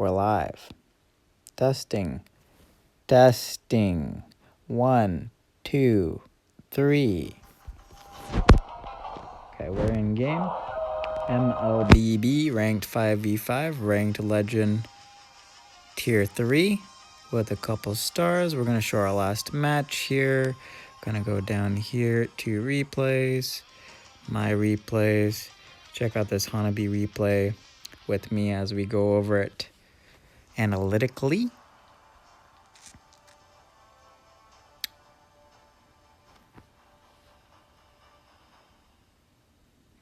we're live. Testing. Testing. 1, 2, 3. Okay, we're in game. MLBB, ranked 5v5, ranked legend tier 3 with a couple stars. We're going to show our last match here. Going to go down here to replays, my replays. Check out this Hanabi replay with me as we go over it analytically.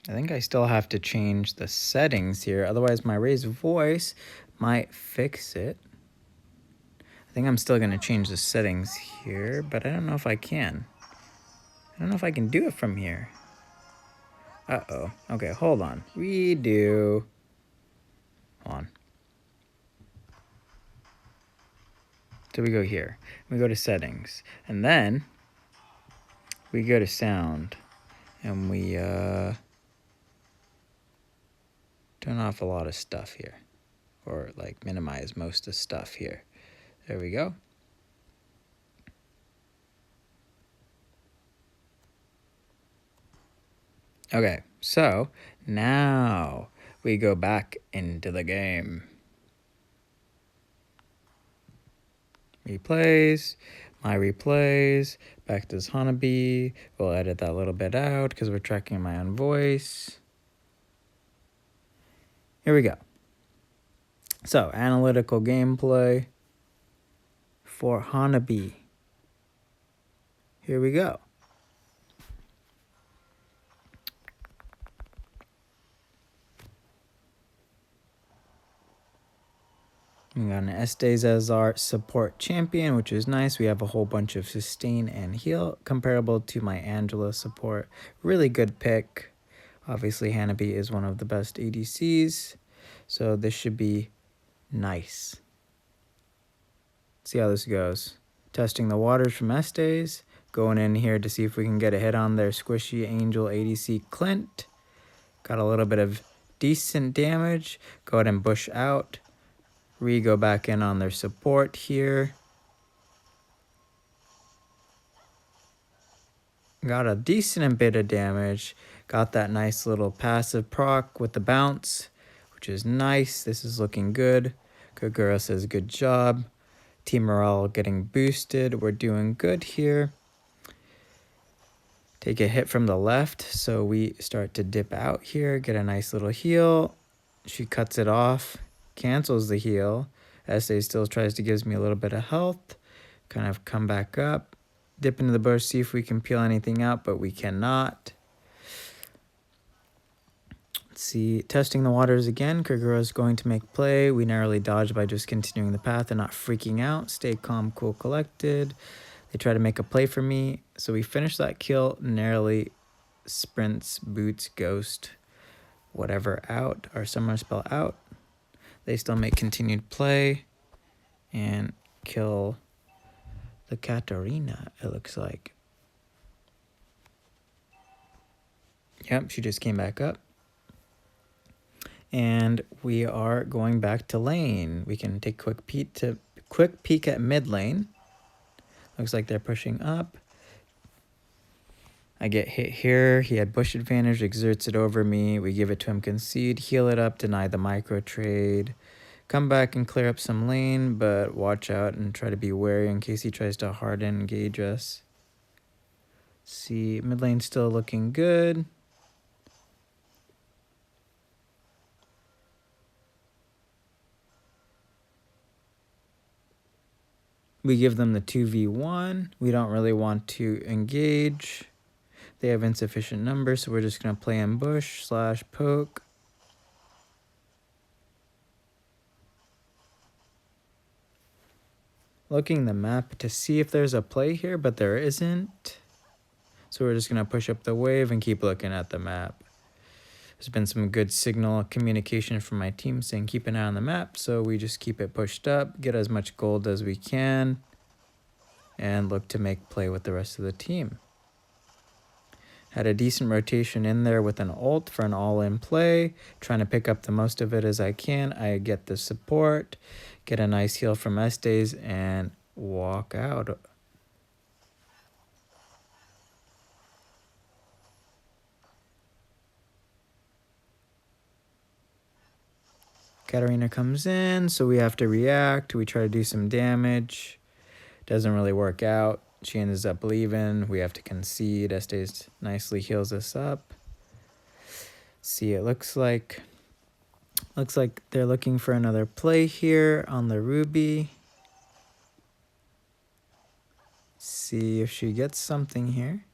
I think I still have to change the settings here, otherwise my raised voice might fix it. I think I'm still going to change the settings here, but I don't know if I can. I don't know if I can do it from here. Uh-oh. Okay, hold on. Redo. Hold on. So we go here. We go to settings. And then we go to sound. And we turn off a lot of stuff here. Or like minimize most of the stuff here. There we go. Okay, so now we go back into the game. Replays, my replays, back to this Hanabi. We'll edit that little bit out because we're tracking my own voice. Here we go. So, analytical gameplay for Hanabi. Here we go. We got an Estes as our support champion, which is nice. We have a whole bunch of sustain and heal, comparable to my Angela support. Really good pick. Obviously, Hanabi is one of the best ADCs, so this should be nice. See how this goes. Testing the waters from Estes. Going in here to see if we can get a hit on their squishy Angel ADC Clint. Got a little bit of decent damage. Go ahead and bush out. Go back in on their support here. Got a decent bit of damage. Got that nice little passive proc with the bounce, which is nice. This is looking good. Kagura says good job. Team morale getting boosted. We're doing good here. Take a hit from the left, so we start to dip out here. Get a nice little heal. She cuts it off. Cancels the heal. SA still tries to give me a little bit of health. Kind of come back up. Dip into the bush, see if we can peel anything out, but we cannot. Let's see. Testing the waters again. Kagura is going to make play. We narrowly dodge by just continuing the path and not freaking out. Stay calm, cool, collected. They try to make a play for me. So we finish that kill. Narrowly sprints, boots, ghost, whatever out. Our summoner spell out. They still make continued play and kill the Katarina, it looks like. Yep, she just came back up. And we are going back to lane. We can take quick peek at mid lane. Looks like they're pushing up. I get hit here. He had bush advantage, exerts it over me. We give it to him, concede, heal it up, deny the micro trade. Come back and clear up some lane, but watch out and try to be wary in case he tries to hard engage us. See, mid lane still looking good. We give them the 2v1. We don't really want to engage. They have insufficient numbers, so we're just going to play ambush / poke. Looking the map to see if there's a play here, but there isn't. So we're just going to push up the wave and keep looking at the map. There's been some good signal communication from my team saying keep an eye on the map, so we just keep it pushed up, get as much gold as we can, and look to make play with the rest of the team. Had a decent rotation in there with an ult for an all-in play. Trying to pick up the most of it as I can. I get the support, get a nice heal from Estes, and walk out. Katarina comes in, so we have to react. We try to do some damage. Doesn't really work out. She ends up leaving. We have to concede. Estes nicely heals us up. See, it looks like they're looking for another play here on the Ruby. See if she gets something here.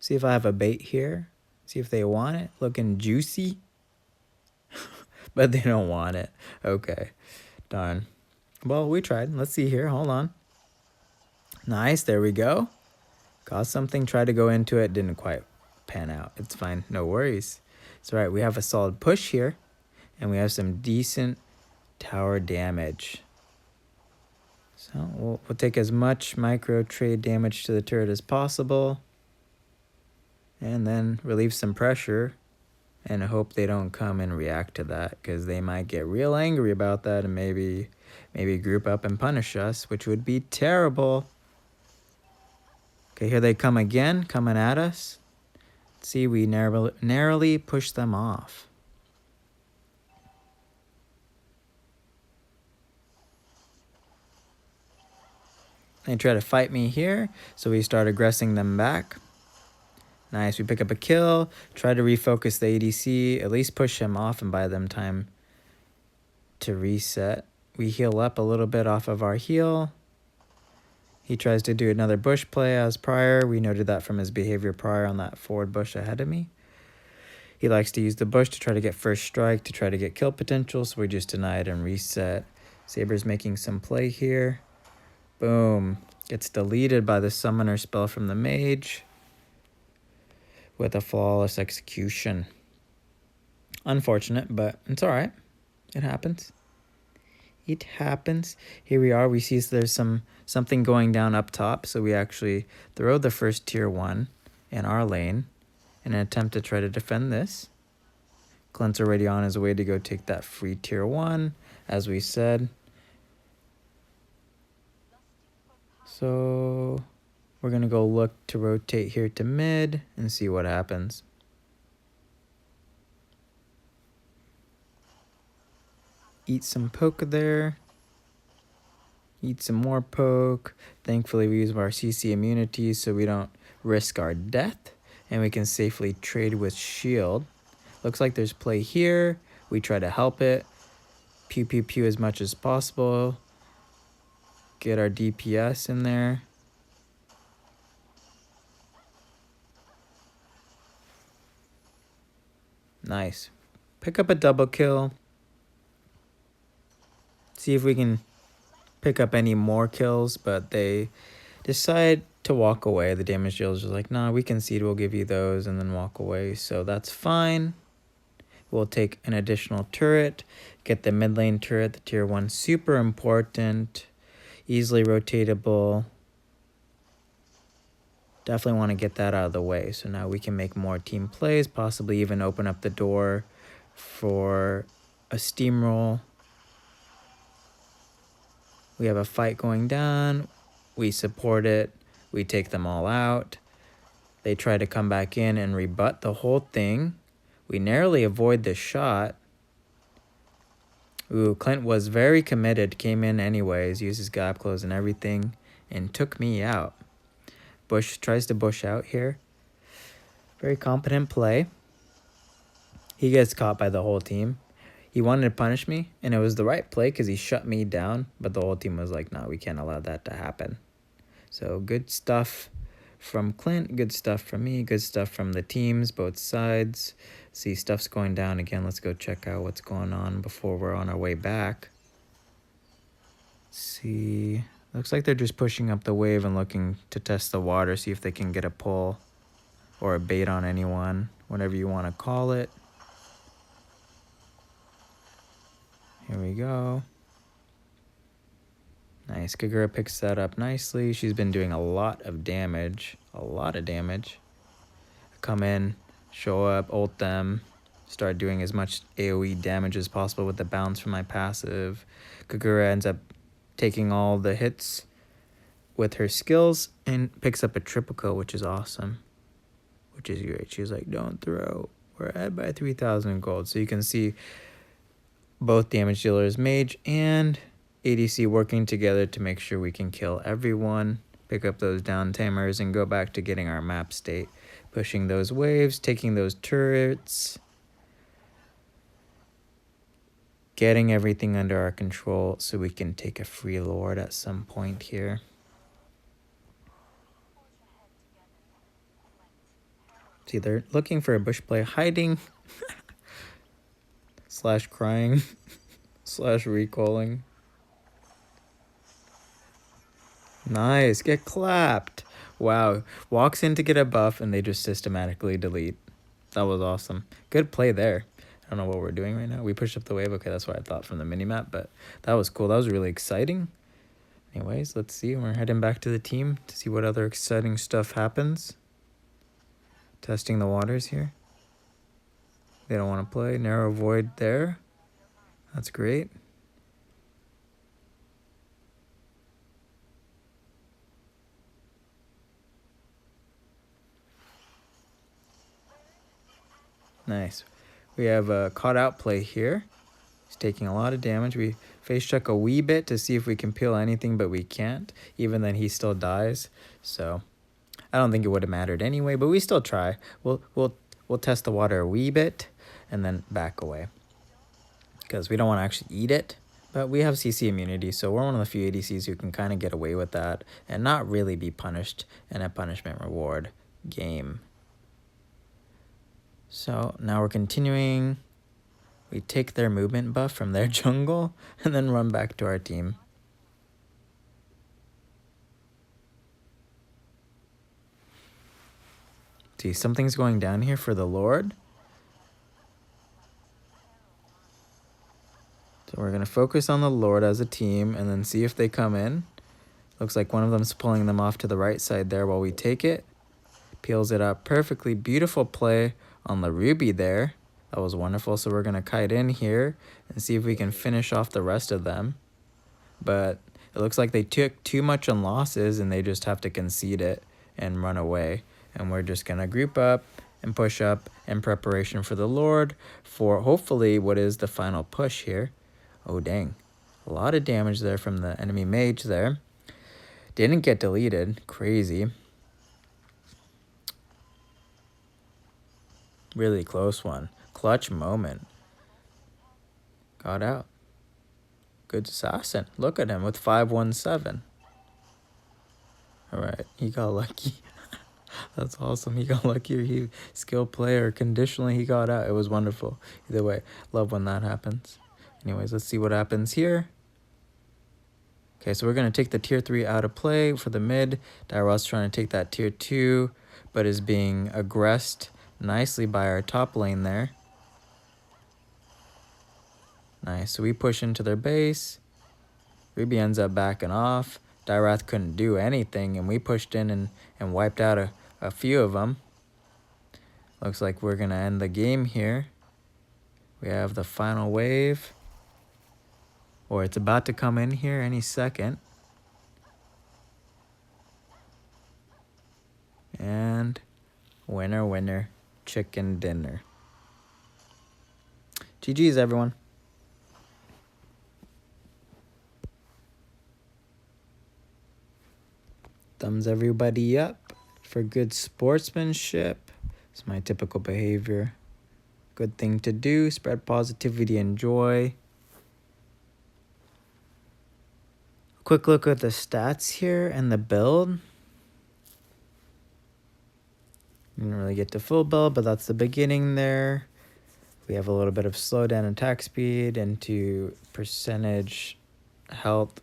See if I have a bait here. See if they want it. Looking juicy. But they don't want it. Okay. Darn. Well, we tried. Let's see here. Hold on. Nice. There we go. Got something. Tried to go into it. Didn't quite pan out. It's fine. No worries. It's all right. We have a solid push here. And we have some decent tower damage. So we'll take as much micro trade damage to the turret as possible. And then relieve some pressure. And I hope they don't come and react to that, because they might get real angry about that and maybe group up and punish us, which would be terrible. Okay, here they come again, coming at us. See, we narrowly push them off. They try to fight me here, so we start aggressing them back. Nice, we pick up a kill, try to refocus the ADC, at least push him off and buy them time to reset. We heal up a little bit off of our heal. He tries to do another bush play as prior. We noted that from his behavior prior on that forward bush ahead of me. He likes to use the bush to try to get first strike, to try to get kill potential, so we just deny it and reset. Saber's making some play here. Boom. Gets deleted by the summoner spell from the mage with a flawless execution. Unfortunate, but it's all right. It happens. It happens. Here we are. We see there's something going down up top, so we actually throw the first tier 1 in our lane in an attempt to try to defend this. Clint's already on his way to go take that free tier 1, as we said. So we're going to go look to rotate here to mid and see what happens. Eat some poke there. Eat some more poke. Thankfully, we use our CC immunity so we don't risk our death. And we can safely trade with shield. Looks like there's play here. We try to help it. Pew, pew, pew as much as possible. Get our DPS in there. Nice. Pick up a double kill. See if we can pick up any more kills, but they decide to walk away. The damage dealers are like, nah, we concede, we'll give you those, and then walk away. So that's fine. We'll take an additional turret, get the mid lane turret, the tier 1, super important, easily rotatable. Definitely want to get that out of the way. So now we can make more team plays, possibly even open up the door for a steamroll. We have a fight going down. We support it. We take them all out. They try to come back in and rebut the whole thing. We narrowly avoid the shot. Ooh, Clint was very committed, came in anyways, used his gap close and everything, and took me out. Bush tries to bush out here. Very competent play. He gets caught by the whole team. He wanted to punish me, and it was the right play because he shut me down, but the whole team was like, no, we can't allow that to happen. So good stuff from Clint, good stuff from me, good stuff from the teams, both sides. See, stuff's going down again. Let's go check out what's going on before we're on our way back. See, looks like they're just pushing up the wave and looking to test the water, see if they can get a pull or a bait on anyone, whatever you want to call it. Here we go. Nice. Kagura picks that up nicely. She's been doing a lot of damage. Come in, show up, ult them, start doing as much AoE damage as possible with the bounce from my passive. Kagura ends up taking all the hits with her skills and picks up a triple kill, which is awesome. Which is great. She's like, don't throw. We're ahead by 3,000 gold. So you can see both damage dealers, mage and ADC, working together to make sure we can kill everyone, pick up those down tamers, and go back to getting our map state. Pushing those waves, taking those turrets, getting everything under our control so we can take a free lord at some point here. See, they're looking for a bush play, hiding, slash crying, slash recalling. Nice, get clapped. Wow, walks in to get a buff and they just systematically delete. That was awesome. Good play there. I don't know what we're doing right now. We pushed up the wave. Okay, that's what I thought from the minimap, but that was cool. That was really exciting. Anyways, let's see. We're heading back to the team to see what other exciting stuff happens. Testing the waters here. They don't want to play. Narrow void there. That's great. Nice. We have a caught out play here. He's taking a lot of damage. We face check a wee bit to see if we can peel anything, but we can't. Even then, he still dies. So I don't think it would have mattered anyway, but we still try. We'll test the water a wee bit and then back away because we don't want to actually eat it. But we have CC immunity, so we're one of the few ADCs who can kind of get away with that and not really be punished in a punishment reward game. So now we're continuing. We take their movement buff from their jungle and then run back to our team. See, something's going down here for the Lord. So we're going to focus on the Lord as a team and then see if they come in. Looks like one of them's pulling them off to the right side there while we take it. Peels it up perfectly. Beautiful play on the Ruby there. That was wonderful. So we're going to kite in here and see if we can finish off the rest of them. But it looks like they took too much on losses and they just have to concede it and run away. And we're just going to group up and push up in preparation for the Lord for hopefully what is the final push here. Oh, dang. A lot of damage there from the enemy mage there. Didn't get deleted. Crazy. Really close one. Clutch moment. Got out. Good assassin. Look at him with 517. All right, he got lucky. That's awesome. He got lucky. He skill player. Conditionally, he got out. It was wonderful. Either way, love when that happens. Anyways, let's see what happens here. Okay, so we're going to take the tier 3 out of play for the mid. Dairo's trying to take that tier 2, but is being aggressed nicely by our top lane there. Nice. So we push into their base. Ruby ends up backing off. Dairath couldn't do anything, and we pushed in and wiped out a few of them. Looks like we're going to end the game here. We have the final wave. Or it's about to come in here any second. And winner, winner, chicken dinner. GG's, everyone. Thumbs everybody up for good sportsmanship. It's my typical behavior. Good thing to do. Spread positivity and joy. Quick look at the stats here and the build. Didn't really get to full build, but that's the beginning there. We have a little bit of slowdown attack speed into percentage health,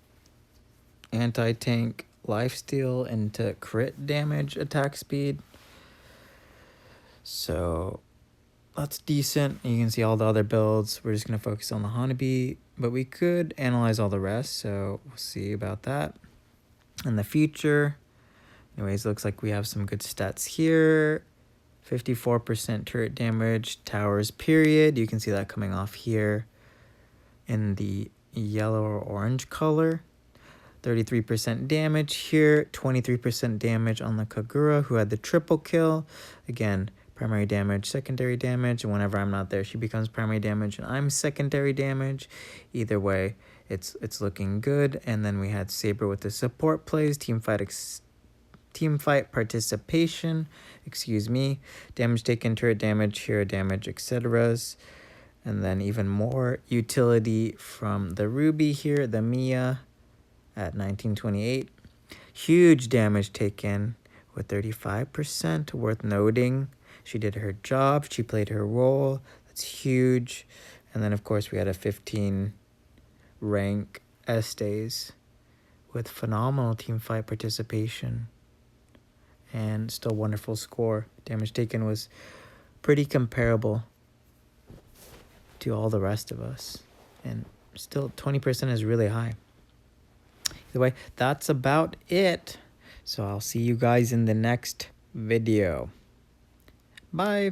anti-tank, lifesteal into crit damage attack speed. So that's decent. You can see all the other builds. We're just going to focus on the Hanabi, but we could analyze all the rest, so we'll see about that in the future. Anyways, looks like we have some good stats here. 54% turret damage, towers period. You can see that coming off here in the yellow or orange color. 33% damage here, 23% damage on the Kagura, who had the triple kill. Again, primary damage, secondary damage, and whenever I'm not there, she becomes primary damage, and I'm secondary damage. Either way, it's looking good. And then we had Saber with the support plays, team fight participation, excuse me, damage taken, turret damage, hero damage, etc. And then even more utility from the Ruby here, the Mia at 1928. Huge damage taken with 35%, worth noting. She did her job, she played her role, that's huge. And then of course we had a 15 rank Estes with phenomenal team fight participation and still wonderful score. Damage taken was pretty comparable to all the rest of us, and still 20% is really high. Either way, that's about it. So I'll see you guys in the next video. Bye.